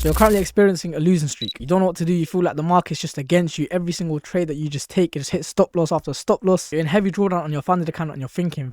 So you're currently experiencing a losing streak. You don't know what to do. You feel like the market's just against you. Every single trade that you just take, you just hit stop loss after stop loss. You're in heavy drawdown on your funded account and you're thinking,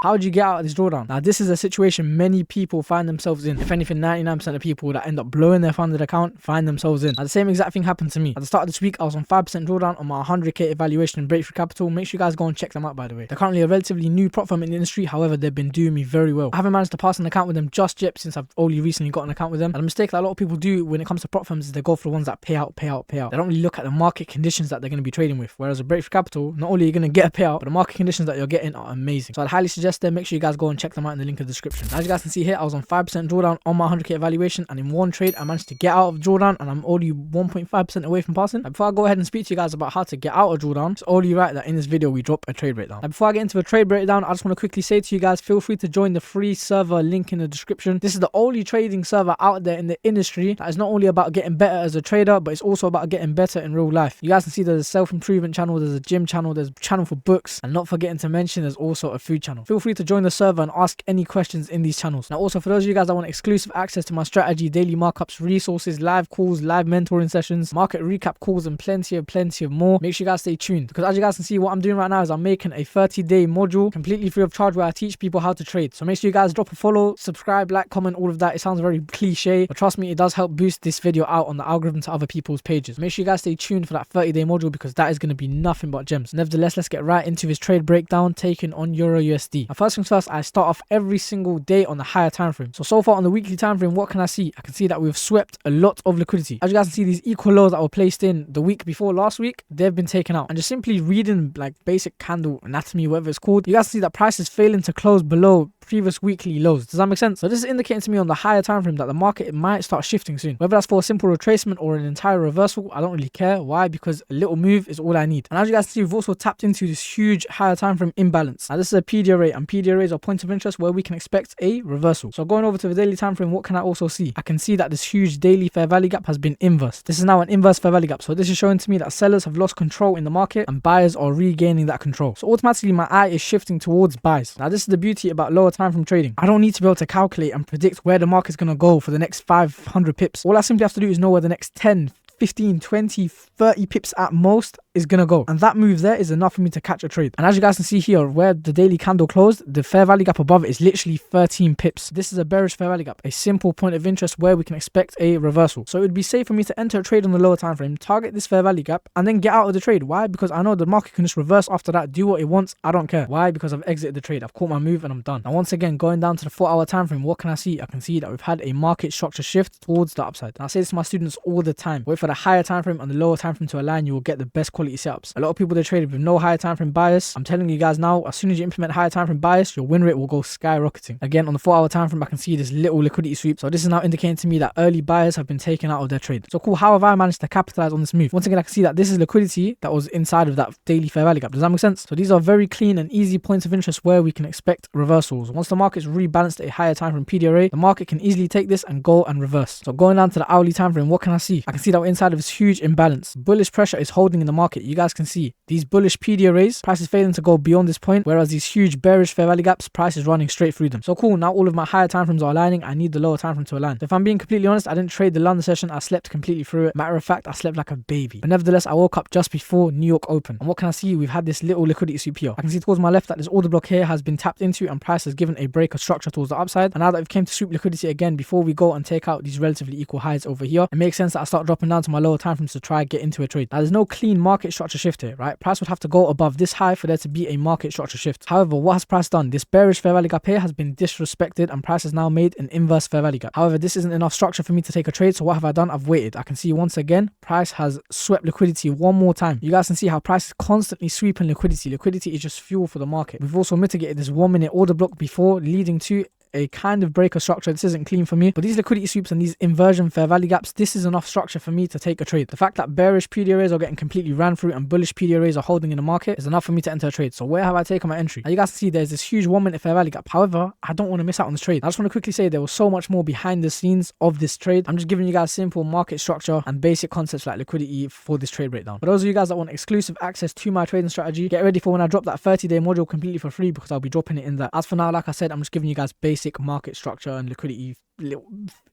how would you get out of this drawdown? Now, this is a situation many people find themselves in. If anything, 99% of people that end up blowing their funded account find themselves in. Now, the same exact thing happened to me. At the start of this week, I was on 5% drawdown on my 100k evaluation in Breakthrough Capital. Make sure you guys go and check them out, by the way. They're currently a relatively new prop firm in the industry. However, they've been doing me very well. I haven't managed to pass an account with them just yet since I've only recently got an account with them. And the mistake that a lot of people do when it comes to prop firms is they go for the ones that pay out. They don't really look at the market conditions that they're going to be trading with. Whereas a Breakthrough Capital, not only are you going to get a payout, but the market conditions that you're getting are amazing. So I'd highly suggest them. Make sure you guys go and check them out in the link in the description. As you guys can see here, I was on 5% drawdown on my 100k evaluation, and in one trade I managed to get out of drawdown, and I'm only 1.5% away from passing. Now, before I go ahead and speak to you guys about how to get out of drawdown, it's only right that in this video we drop a trade breakdown. Now, before I get into a trade breakdown, I just want to quickly say to you guys, feel free to join the free server link in the description. This is the only trading server out there in the industry that is not only about getting better as a trader, but it's also about getting better in real life. You guys can see there's a self-improvement channel, there's a gym channel, there's a channel for books, and not forgetting to mention there's also a food channel. Feel free to join the server and ask any questions in these channels. Now, also for those of you guys that want exclusive access to my strategy, daily markups, resources, live calls, live mentoring sessions, market recap calls, and plenty of more, make sure you guys stay tuned, because as you guys can see, what I'm doing right now is I'm making a 30-day module completely free of charge where I teach people how to trade. So make sure you guys drop a follow, subscribe, like, comment, all of that. It sounds very cliche, but trust me, it does help boost this video out on the algorithm to other people's pages. Make sure you guys stay tuned for that 30-day module, because that is going to be nothing but gems. Nevertheless, let's get right into this trade breakdown taken on Euro USD. Now, first things first, I start off every single day on the higher time frame. So far on the weekly time frame, what can I see? I can see that we've swept a lot of liquidity. As you guys can see, these equal lows that were placed in the week before last week, they've been taken out. And just simply reading like basic candle anatomy, whatever it's called, you guys see that price is failing to close below previous weekly lows. Does that make sense? So this is indicating to me on the higher time frame that the market might start shifting soon. Whether that's for a simple retracement or an entire reversal, I don't really care. Why? Because a little move is all I need. And as you guys see, we've also tapped into this huge higher time frame imbalance. Now this is a PDA rate, and PDA rates are points of interest where we can expect a reversal. So going over to the daily time frame, what can I also see? I can see that this huge daily fair value gap has been inversed. This is now an inverse fair value gap. So this is showing to me that sellers have lost control in the market and buyers are regaining that control. So automatically my eye is shifting towards buys. Now this is the beauty about lower time frame trading. I don't need to be able to calculate and predict where the market's going to go for the next 500 pips. All I simply have to do is know where the next 10, 15, 20, 30 pips at most is gonna go, and that move there is enough for me to catch a trade. And as you guys can see here, where the daily candle closed, the fair value gap above it is literally 13 pips. This is a bearish fair value gap, a simple point of interest where we can expect a reversal. So it would be safe for me to enter a trade on the lower time frame, target this fair value gap, and then get out of the trade. Why? Because I know the market can just reverse after that, do what it wants. I don't care. Why? Because I've exited the trade, I've caught my move, and I'm done. Now once again, going down to the 4-hour time frame, what can I see? I can see that we've had a market structure shift towards the upside. And I say this to my students all the time: wait for the higher time frame and the lower time frame to align. You will get the best quality setups. A lot of people, they traded with no higher time frame bias. I'm telling you guys now, as soon as you implement higher time frame bias, your win rate will go skyrocketing. Again, on the 4-hour time frame, I can see this little liquidity sweep. So this is now indicating to me that early buyers have been taken out of their trade. So cool, how have I managed to capitalize on this move? Once again, I can see that this is liquidity that was inside of that daily fair value gap. Does that make sense? So these are very clean and easy points of interest where we can expect reversals. Once the market's rebalanced at a higher time frame PDRA, the market can easily take this and go and reverse. So going down to the hourly time frame, what can I see? I can see that we're inside of this huge imbalance. Bullish pressure is holding in the market. You guys can see these bullish PDRAs, price is failing to go beyond this point, whereas these huge bearish fair value gaps, price is running straight through them. So cool, now all of my higher time frames are aligning. I need the lower time frame to align. So if I'm being completely honest, I didn't trade the London session. I slept completely through it. Matter of fact, I slept like a baby. But nevertheless, I woke up just before New York open. And what can I see? We've had this little liquidity sweep here. I can see towards my left that this order block here has been tapped into and price has given a break of structure towards the upside. And now that we've came to sweep liquidity again, before we go and take out these relatively equal highs over here, it makes sense that I start dropping down to my lower time frames to try and get into a trade. Now there's no clean market structure shift here, right? Price would have to go above this high for there to be a market structure shift. However, what has price done? This bearish fair value gap here has been disrespected and price has now made an inverse fair value gap. However, this isn't enough structure for me to take a trade. So what have I done? I've waited. I can see once again, price has swept liquidity one more time. You guys can see how price is constantly sweeping liquidity. Liquidity is just fuel for the market. We've also mitigated this 1-minute order block before, leading to a kind of breaker structure. This isn't clean for me, but these liquidity sweeps and these inversion fair value gaps, this is enough structure for me to take a trade. The fact that bearish PDRAs are getting completely ran through and bullish PDRAs are holding in the market is enough for me to enter a trade. So where have I taken my entry? Now you guys can see there's this huge 1-minute fair value gap. However, I don't want to miss out on this trade. I just want to quickly say there was so much more behind the scenes of this trade. I'm just giving you guys simple market structure and basic concepts like liquidity for this trade breakdown. For those of you guys that want exclusive access to my trading strategy, get ready for when I drop that 30-day module completely for free, because I'll be dropping it in there. As for now, like I said, I'm just giving you guys basic market structure and liquidity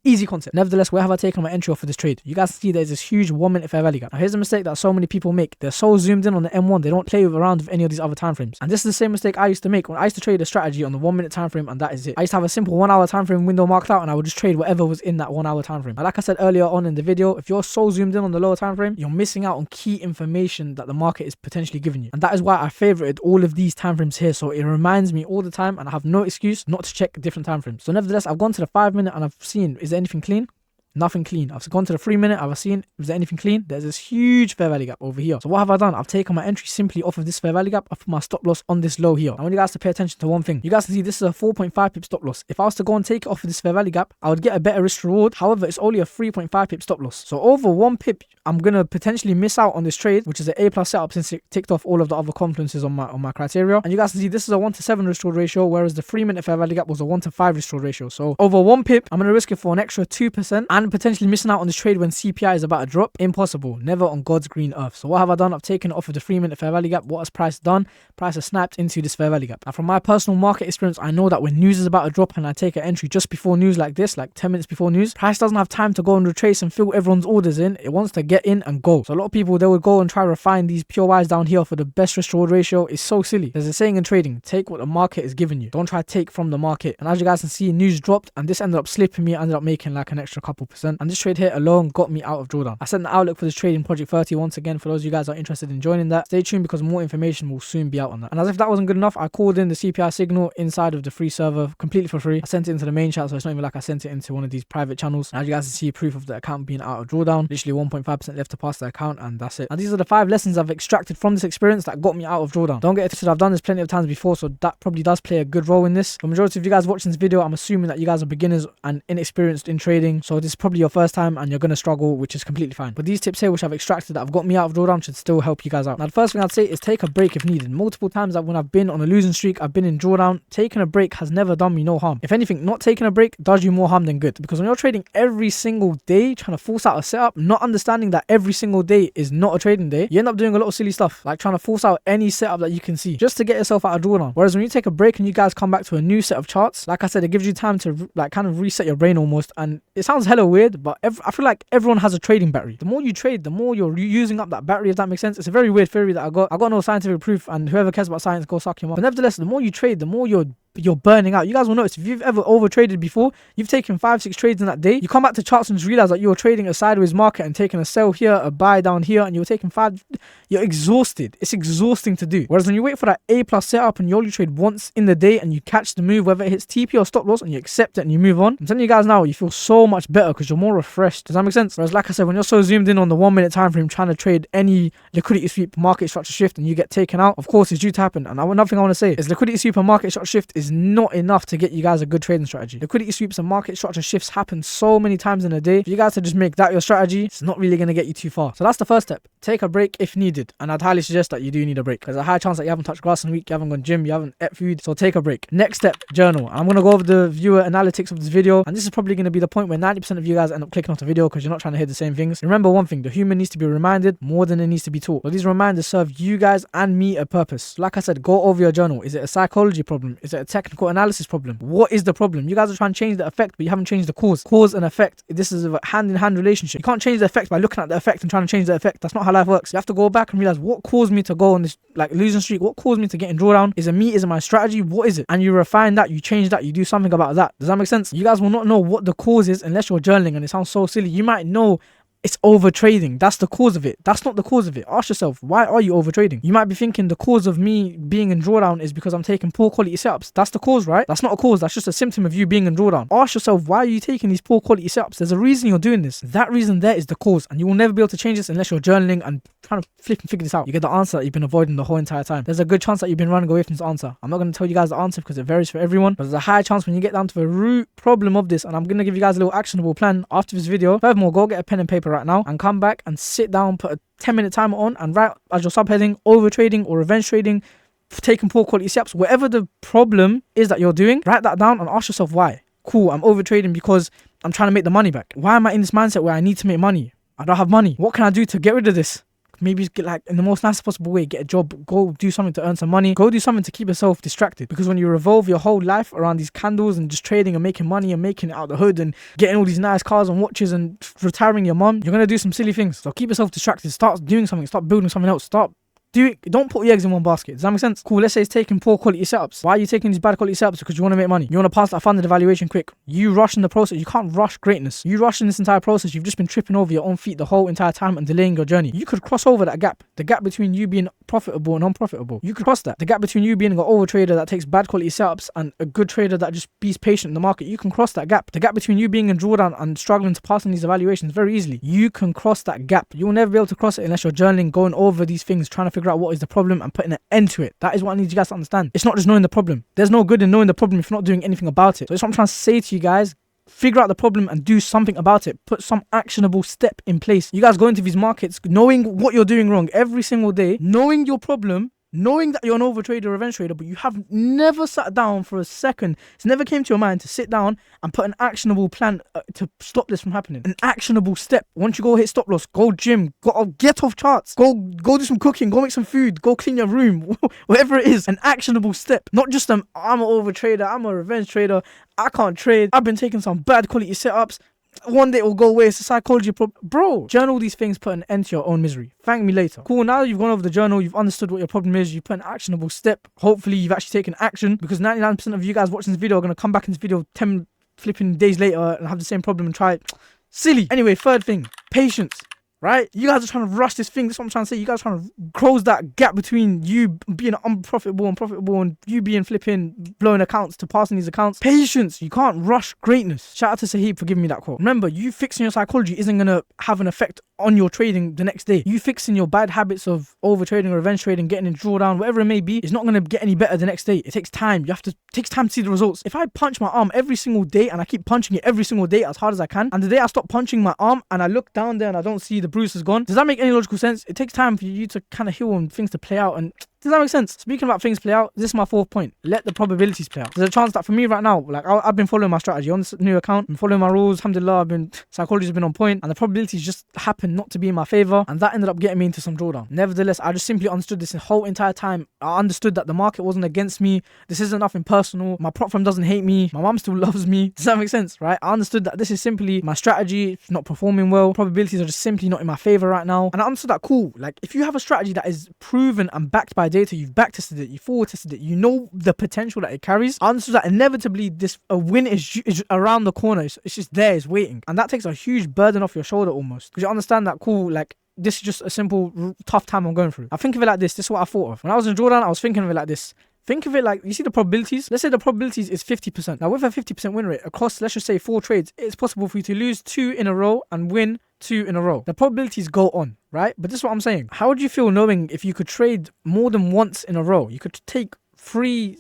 Easy concept. Nevertheless, where have I taken my entry off for this trade? You guys see there's this huge 1 minute fair value gap. Now here's a mistake that so many people make. They're so zoomed in on the M1, they don't play around with any of these other time frames. And this is the same mistake I used to make when I used to trade a strategy on the 1 minute time frame, and that is it. I used to have a simple 1 hour time frame window marked out, and I would just trade whatever was in that 1 hour time frame. And like I said earlier on in the video, if you're so zoomed in on the lower time frame, you're missing out on key information that the market is potentially giving you. And that is why I favorited all of these time frames here, so it reminds me all the time, and I have no excuse not to check different time frames. So nevertheless, I've gone to the 5 minute and I've seen, is there anything clean? Nothing clean. I've gone to the 3 minute, I've seen, is there anything clean? There's this huge fair value gap over here. So what have I done? I've taken my entry simply off of this fair value gap. I've put my stop loss on this low here. I want you guys to pay attention to one thing. You guys can see this is a 4.5 pip stop loss. If I was to go and take it off of this fair value gap, I would get a better risk reward. However, it's only a 3.5 pip stop loss. So over 1 pip, I'm going to potentially miss out on this trade, which is an A+ setup since it ticked off all of the other confluences on my criteria. And you guys can see this is a 1:7 risk reward ratio, whereas the 3 minute fair value gap was a 1:5 risk reward ratio. So over 1 pip, I'm going to risk it for an extra 2% and potentially missing out on this trade when CPI is about to drop. Impossible. Never on God's green earth. So what have I done? I've taken it off of the 3 minute fair value gap. What has price done? Price has snapped into this fair value gap. Now from my personal market experience, I know that when news is about to drop and I take an entry just before news like this, like 10 minutes before news, price doesn't have time to go and retrace and fill everyone's orders in. It wants to get in and go. So a lot of people, they would go and try to refine these POIs down here for the best risk reward ratio. It's so silly. There's a saying in trading, take what the market is giving you. Don't try to take from the market. And as you guys can see, news dropped and this ended up slipping me. I ended up making like an extra couple percent. And this trade here alone got me out of Drawdown. I sent the outlook for this trade in Project 30 once again. For those of you guys who are interested in joining that, stay tuned because more information will soon be out on that. And as if that wasn't good enough, I called in the CPI signal inside of the free server completely for free. I sent it into the main chat, so it's not even like I sent it into one of these private channels. And as you guys can see, proof of the account being out of Drawdown. Literally 1.5% left to pass the account, and that's it. And these are the 5 lessons I've extracted from this experience that got me out of Drawdown. Don't get it twisted, I've done this plenty of times before, so that probably does play a good role in this. The majority of you guys watching this video, I'm assuming that you guys are beginners and inexperienced in trading, so this is probably your first time and you're going to struggle, which is completely fine. But these tips here which I've extracted that have got me out of Drawdown should still help you guys out. Now the first thing I'd say is take a break if needed. Multiple times that when I've been on a losing streak, I've been in Drawdown, taking a break has never done me no harm. If anything, not taking a break does you more harm than good, because when you're trading every single day, trying to force out a setup, not understanding that every single day is not a trading day, you end up doing a lot of silly stuff, like trying to force out any setup that you can see just to get yourself out of Drawdown. Whereas when you take a break and you guys come back to a new set of charts, like I said, it gives you time to like kind of reset your brain almost. And it sounds hella weird, but I feel like everyone has a trading battery. The more you trade, the more you're using up that battery, if that makes sense. It's a very weird theory that I got no scientific proof, and whoever cares about science, go suck your mouth. But nevertheless, the more you trade, the more you're burning out. You guys will notice if you've ever over traded before, you've taken 5-6 trades in that day, you come back to charts and just realize that you were trading a sideways market and taking a sell here, a buy down here, and you were taking 5. You're exhausted. It's exhausting to do. Whereas when you wait for that A+ setup and you only trade once in the day and you catch the move, whether it hits TP or stop loss, and you accept it and you move on, I'm telling you guys now, you feel so much better because you're more refreshed. Does that make sense? Whereas like I said, when you're so zoomed in on the 1 minute time frame trying to trade any liquidity sweep, market structure shift, and you get taken out, of course it's due to happen. And another thing I want to say is liquidity sweep and market structure shift is not enough to get you guys a good trading strategy. Liquidity sweeps and market structure shifts happen so many times in a day. If you guys to just make that your strategy, it's not really going to get you too far. So that's the first step. Take a break if needed. And I'd highly suggest that you do need a break. There's a high chance that you haven't touched grass in a week, you haven't gone gym, you haven't ate food. So take a break. Next step, journal. I'm going to go over the viewer analytics of this video. And this is probably going to be the point where 90% of you guys end up clicking off the video because you're not trying to hear the same things. Remember one thing, the human needs to be reminded more than it needs to be taught. So these reminders serve you guys and me a purpose. Like I said, go over your journal. Is it a psychology problem? Is it a technical analysis problem? What is the problem? You guys are trying to change the effect, but you haven't changed the cause. Cause and effect. This is a hand-in-hand relationship. You can't change the effect by looking at the effect and trying to change the effect. That's not how life works. You have to go back and realize what caused me to go on this like losing streak. What caused me to get in Drawdown? Is it me? Is it my strategy? What is it? And you refine that, you change that, you do something about that. Does that make sense? You guys will not know what the cause is unless you're journaling, and it sounds so silly. You might know it's over trading. That's the cause of it. That's not the cause of it. Ask yourself, why are you over trading? You might be thinking the cause of me being in Drawdown is because I'm taking poor quality setups. That's the cause, right? That's not a cause. That's just a symptom of you being in Drawdown. Ask yourself, why are you taking these poor quality setups? There's a reason you're doing this. That reason there is the cause, and you will never be able to change this unless you're journaling and trying to flip and figure this out. You get the answer that you've been avoiding the whole entire time. There's a good chance that you've been running away from this answer. I'm not going to tell you guys the answer because it varies for everyone, but there's a high chance when you get down to the root problem of this, and I'm going to give you guys a little actionable plan after this video. Furthermore, go get a pen and paper right now and come back and sit down, put a 10-minute timer on, and write as your subheading over trading or revenge trading, taking poor quality steps, whatever the problem is that you're doing. Write that down and ask yourself why. Cool, I'm over trading because I'm trying to make the money back. Why am I in this mindset where I need to make money? I don't have money. What can I do to get rid of this? maybe get like in the most nicest possible way, get a job, go do something to earn some money, go do something to keep yourself distracted. Because when you revolve your whole life around these candles and just trading and making money and making it out the hood and getting all these nice cars and watches and retiring your mom, you're gonna do some silly things. So keep yourself distracted, start doing something, start building something else, don't put your eggs in one basket. Does that make sense? Cool, let's say it's taking poor quality setups. Why are you taking these bad quality setups? Because you want to make money. You want to pass that funded evaluation quick. You rush in the process. You can't rush greatness. You rush in this entire process. You've just been tripping over your own feet the whole entire time and delaying your journey. You could cross over that gap. The gap between you being profitable and unprofitable. You could cross that. The gap between you being an over trader that takes bad quality setups and a good trader that just be patient in the market. You can cross that gap. The gap between you being in drawdown and struggling to pass on these evaluations very easily. You can cross that gap. You'll never be able to cross it unless you're journaling, going over these things, trying to figure out what is the problem and putting an end to it. That is what I need you guys to understand. It's not just knowing the problem. There's no good in knowing the problem if you're not doing anything about it. So that's what I'm trying to say to you guys. Figure out the problem and do something about it. Put some actionable step in place. You guys go into these markets knowing what you're doing wrong every single day, knowing your problem, knowing that you're an overtrader or revenge trader, but you have never sat down for a second. It's never came to your mind to sit down and put an actionable plan to stop this from happening. An actionable step. Once you go hit stop loss, go gym, go get off charts, go do some cooking, go make some food, go clean your room, whatever it is. An actionable step. Not just I'm an overtrader, I'm a revenge trader, I can't trade, I've been taking some bad quality setups. One day it will go away. It's a psychology problem. Bro, journal these things, put an end to your own misery. Thank me later. Cool, now you've gone over the journal, you've understood what your problem is, you put an actionable step. Hopefully you've actually taken action, because 99% of you guys watching this video are going to come back in this video 10 flipping days later and have the same problem and try it. Silly. Anyway, third thing, patience. Right? You guys are trying to rush this thing. That's what I'm trying to say. You guys are trying to close that gap between you being unprofitable and profitable and you being flipping blowing accounts to passing these accounts. Patience. You can't rush greatness. Shout out to Sahib for giving me that quote. Remember, you fixing your psychology isn't going to have an effect on your trading the next day. You fixing your bad habits of over trading or revenge trading, getting in drawdown, whatever it may be, is not going to get any better the next day. It takes time. It takes time to see the results. If I punch my arm every single day and I keep punching it every single day as hard as I can, and the day I stop punching my arm and I look down there and I don't see the bruise is gone, does that make any logical sense? It takes time for you to kind of heal and things to play out. And does that make sense? Speaking about things play out, this is my fourth point. Let the probabilities play out. There's a chance that for me right now, like I've been following my strategy on this new account. I'm following my rules. Alhamdulillah, psychology's been on point, and the probabilities just happened not to be in my favor, and that ended up getting me into some drawdown. Nevertheless, I just simply understood this the whole entire time. I understood that the market wasn't against me. This isn't nothing personal. My prop firm doesn't hate me. My mom still loves me. Does that make sense, right? I understood that this is simply my strategy. It's not performing well. Probabilities are just simply not in my favor right now. And I understood that, cool. Like, if you have a strategy that is proven and backed by data, you've backtested it, you forward tested it, you know the potential that it carries. I understood that inevitably a win is around the corner. It's just there, it's waiting. And that takes a huge burden off your shoulder almost. Because you understand that, cool, like, this is just a simple tough time I'm going through. I think of it like this. This is what I thought of. When I was in drawdown, I was thinking of it like this. Think of it like, you see the probabilities? Let's say the probabilities is 50%. Now with a 50% win rate across, let's just say 4 trades, it's possible for you to lose 2 in a row and win 2 in a row. The probabilities go on, right? But this is what I'm saying. How would you feel knowing if you could trade more than once in a row? You could take 3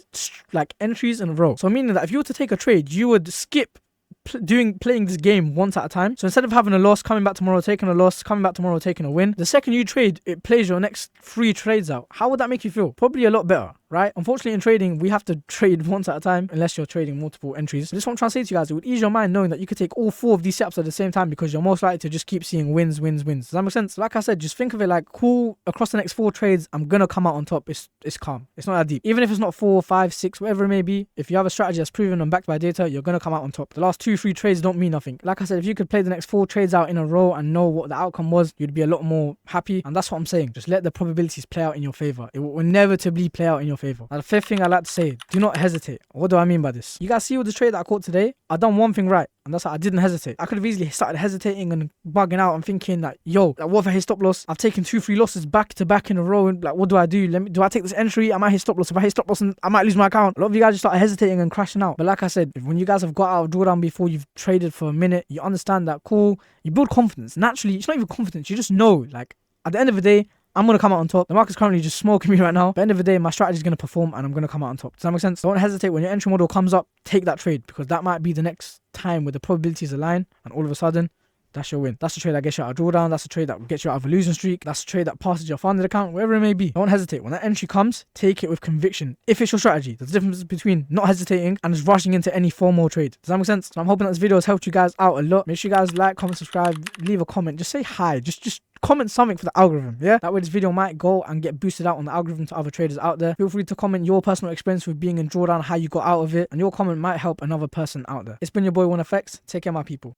like entries in a row. So meaning that if you were to take a trade, you would skip playing this game once at a time. So instead of having a loss, coming back tomorrow, taking a loss, coming back tomorrow, taking a win, the second you trade, it plays your next 3 trades out. How would that make you feel? Probably a lot better, right? Unfortunately, in trading, we have to trade once at a time unless you're trading multiple entries. But this is what I'm trying to say to you guys. It would ease your mind knowing that you could take all 4 of these setups at the same time, because you're most likely to just keep seeing wins. Does that make sense? Like I said, just think of it like, cool, across the next 4 trades, I'm gonna come out on top. It's calm. It's not that deep. Even if it's not 4, 5, 6, whatever it may be, if you have a strategy that's proven and backed by data, you're gonna come out on top. The last 2, 3 trades don't mean nothing. Like I said, if you could play the next 4 trades out in a row and know what the outcome was, you'd be a lot more happy. And that's what I'm saying. Just let the probabilities play out in your favor. It will inevitably play out in your favor. Now, the 5th thing I like to say, do not hesitate. What do I mean by this? You guys see all the trade that I caught today? I done one thing right, and that's that I didn't hesitate. I could have easily started hesitating and bugging out and thinking that, yo, like, what if I hit stop loss? I've taken 2, 3 losses back to back in a row, and like, what do I do? Do I take this entry? I might hit stop loss. If I hit stop loss, I might lose my account. A lot of you guys just started hesitating and crashing out. But like I said, when you guys have got out of drawdown before you've traded for a minute, you understand that, cool, you build confidence. Naturally, it's not even confidence. You just know, like, at the end of the day, I'm going to come out on top. The market's currently just smoking me right now. But at the end of the day, my strategy is going to perform and I'm going to come out on top. Does that make sense? Don't hesitate. When your entry model comes up, take that trade, because that might be the next time where the probabilities align and all of a sudden, that's your win. That's the trade that gets you out of drawdown. That's the trade that gets you out of a losing streak. That's the trade that passes your funded account, wherever it may be. Don't hesitate. When that entry comes, take it with conviction. If it's your strategy, there's a difference between not hesitating and just rushing into any formal trade. Does that make sense? So I'm hoping that this video has helped you guys out a lot. Make sure you guys like, comment, subscribe, leave a comment. Just say hi. Just comment something for the algorithm, yeah? That way this video might go and get boosted out on the algorithm to other traders out there. Feel free to comment your personal experience with being in drawdown, how you got out of it, and your comment might help another person out there. It's been your boy 1FX. Take care, my people.